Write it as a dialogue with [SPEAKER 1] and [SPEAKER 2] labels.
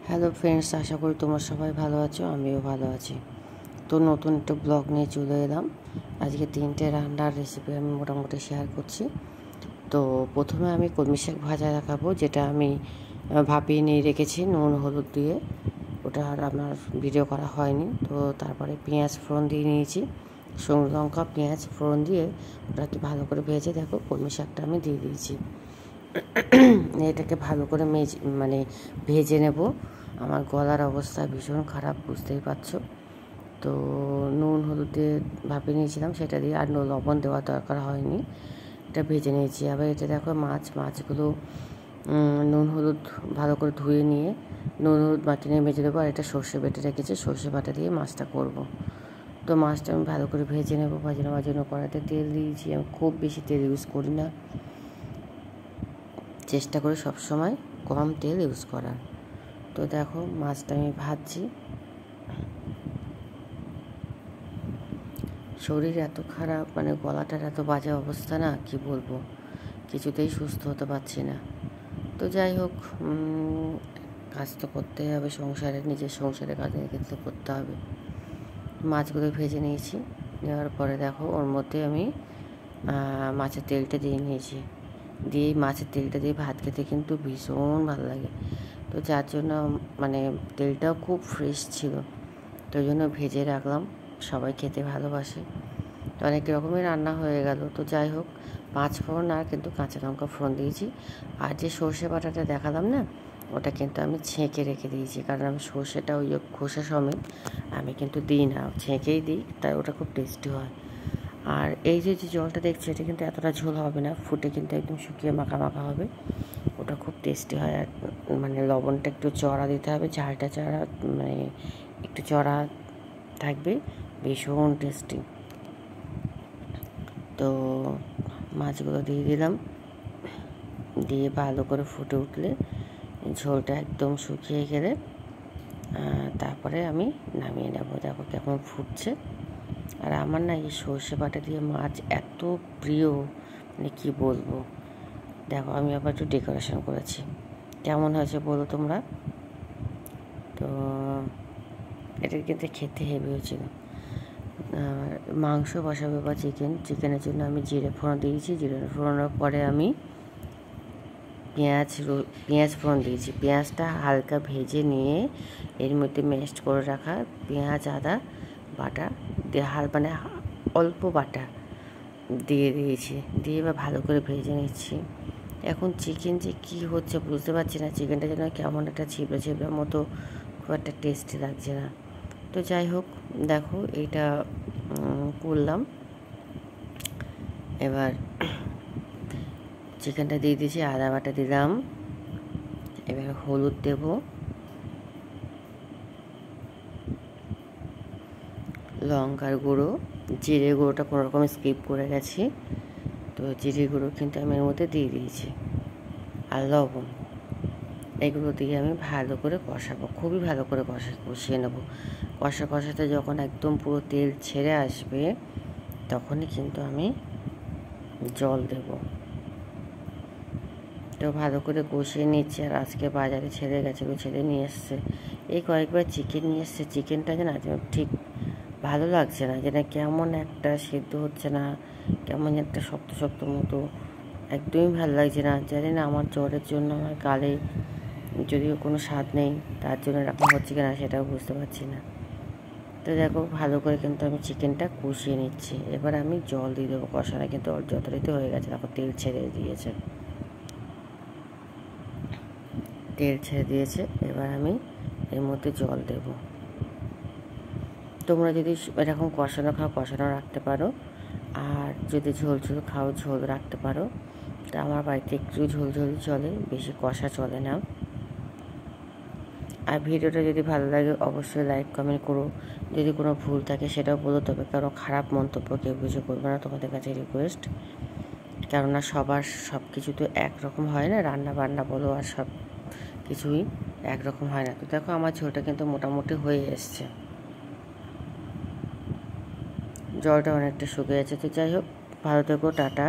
[SPEAKER 1] Hello friends, আশা করি তোমরা সবাই ভালো আছো, আমিও ভালো আছি। তো নতুন একটা ব্লগ নিয়ে চলে এলাম। আজকে 3টে রান্নার রেসিপি আমি মোটামুটি শেয়ার করছি। তো প্রথমে আমি কলমি শাক ভাজা দেখাবো, যেটা আমি ভাপিয়ে নিয়ে রেখেছি নুন হলুদ দিয়ে। ওটা আর আমার ভিডিও করা হয়নি। তো তারপরে পেঁয়াজ ফোড়ন দিয়ে নিয়েছি, শুকনো লঙ্কা পেঁয়াজ ফোড়ন দিয়ে ওটাকে ভালো করে ভেজে দেখো কলমি শাকটা আমি দিয়ে দিয়েছি। এটাকে ভালো করে ভেজে নেব। আমার গলার অবস্থা ভীষণ খারাপ, বুঝতেই পারছো। তো নুন হলুদ দিয়ে ভাপিয়ে নিয়েছিলাম, সেটা দিয়ে আর লবণ দেওয়ার দরকার হয়নি। এটা ভেজে নিয়েছি। আবার এটা দেখো মাছগুলো নুন হলুদ ভালো করে ধুয়ে নিয়ে নুন হলুদ মাটি নিয়ে ভেজে দেবো। আর এটা সর্ষে বেটে রেখেছি, সর্ষে বাটা দিয়ে মাছটা করব। তো মাছটা আমি ভালো করে ভেজে নেবো। ভাজে নেওয়ার কড়াইতে তেল দিয়েছি। আমি খুব বেশি তেল ইউজ করি না, চেষ্টা করি সবসময় কম তেল ইউজ করার। তো দেখো মাছটা আমি ভাজছি। শরীর এত খারাপ, গলাটার এত বাজে অবস্থা, না কি বলবো, কিছুতেই সুস্থ হতে পারছি না। তো যাই হোক, কাজ তো করতেই হবে, নিজের সংসারের কাজে কিন্তু করতে হবে। মাছগুলো ভেজে নিয়েছি। নেওয়ার পরে দেখো ওর মধ্যে আমি মাছের তেলটা দিয়ে নিয়েছি। দিয়ে মাছের তেলটা দিয়ে ভাত খেতে কিন্তু ভীষণ ভালো লাগে। তো যার জন্য তেলটাও খুব ফ্রেশ ছিল, তো ওই জন্য ভেজে রাখলাম। সবাই খেতে ভালোবাসে। তো অনেক রকমের রান্না হয়ে গেল। তো যাই হোক, 5 ফোড়ন আর কিন্তু কাঁচা লঙ্কা ফোড়ন দিয়েছি। আর যে সর্ষে বাটাটা দেখালাম না, ওটা কিন্তু আমি ছেঁকে রেখে দিয়েছি, কারণ আমি সর্ষেটা ওই খোসা সমেত আমি কিন্তু দিই না, ছেঁকেই দিই, তাই ওটা খুব টেস্টি হয়। আর এই যে জলটা দেখছি, এটা কিন্তু এতটা ঝোল হবে না, ফুটে কিন্তু একদম শুকিয়ে মাখা মাখা হবে। ওটা খুব টেস্টি হয়। আর লবণটা একটু চড়া দিতে হবে, ঝালটা চড়া একটু চড়া থাকবে, ভীষণ টেস্টি। তো মাছগুলো দিয়ে দিলাম, দিয়ে ভালো করে ফুটে উঠলে, ঝোলটা একদম শুকিয়ে গেলে তারপরে আমি নামিয়ে নেব। দেখো কেমন ফুটছে। আর আমার না এই সর্ষে বাটা দিয়ে মাছ এত প্রিয়, কি বলবো। দেখো আমি আবার একটু ডেকোরেশন করেছি, কেমন হয়েছে বলো তোমরা। তো এটা কিন্তু খেতে হেভি হয়েছিল। মাংস বসাবে বা চিকেনের জন্য আমি জিরে ফোড়ন দিয়েছি। জিরে ফোড়নের পরে আমি পেঁয়াজ ফোড়ন দিয়েছি। পেঁয়াজটা হালকা ভেজে নিয়ে এর মধ্যে ম্যাশড করে রাখা পেঁয়াজ আদা বাটা দিয়ে অল্প বাটা দিয়ে দিয়েছি। দিয়ে এবার ভালো করে ভেজে নিচ্ছি। এখন চিকেন যে কী হচ্ছে বুঝতে পারছি না, চিকেনটা যেন কেমন একটা ছিবড়া ছিবড়ার মতো, খুব একটা টেস্টি লাগছে না। তো যাই হোক, দেখো এইটা করলাম। এবার চিকেনটা দিয়ে দিয়েছি, আদা বাটা দিলাম। এবার হলুদ দেব, লঙ্কার গুঁড়ো, জিরে গুঁড়োটা কোনো রকম স্কিপ করে গেছি, তো জিরে গুঁড়ো কিন্তু আমি এর মধ্যে দিয়ে দিয়েছি, আর লবণ। এগুলো দিয়ে আমি ভালো করে কষাবো, খুবই ভালো করে কষিয়ে নেবো। কষাতে যখন একদম পুরো তেল ছেড়ে আসবে, তখনই কিন্তু আমি জল দেব। তো ভালো করে কষিয়ে নিচ্ছি। আর আজকে বাজারে ছেড়ে নিয়ে এসছে, এই কয়েকবার চিকেন নিয়ে এসছে। চিকেনটা যেন ঠিক ভালো লাগছে না, যেন কেমন একটা সেদ্ধ হচ্ছে না, কেমন একটা শক্ত শক্ত মতো, একদমই ভালো লাগছে না। জানি না আমার জ্বরের জন্য আমার গালে যদিও কোনো স্বাদ নেই, তার জন্য এরকম হচ্ছে কিনা সেটাও বুঝতে পারছি না। তো দেখো ভালো করে কিন্তু আমি চিকেনটা কষিয়ে নিচ্ছি। এবার আমি জল দিয়ে দেবো। কষানো কিন্তু যথারীতি হয়ে গেছে, দেখো তেল ছেড়ে দিয়েছে। এবার আমি এর মধ্যে জল দেব। তোমরা যদি এরকম কষানো খাও, কষানো রাখতে পারো। আর যদি ঝোল খাও, ঝোল রাখতে পারো। তা আমার বাড়িতে একটু ঝোলঝোলই চলে, বেশি কষা চলে না। আর ভিডিওটা যদি ভালো লাগে অবশ্যই লাইক কমেন্ট করো। যদি কোনো ভুল থাকে সেটাও বলো, তবে কারো খারাপ মন্তব্য কেউ কিছু করবে না, তোমাদের কাছে রিকোয়েস্ট। কেননা সবার সব কিছু তো একরকম হয় না, রান্না বান্না বলো আর সব কিছুই একরকম হয় না। তো দেখো আমার ঝোলটা কিন্তু মোটামুটি হয়ে এসছে, জলটা অনেকটা শুকিয়ে গেছে। তো যাই হোক, ভালো থেকো, টাটা।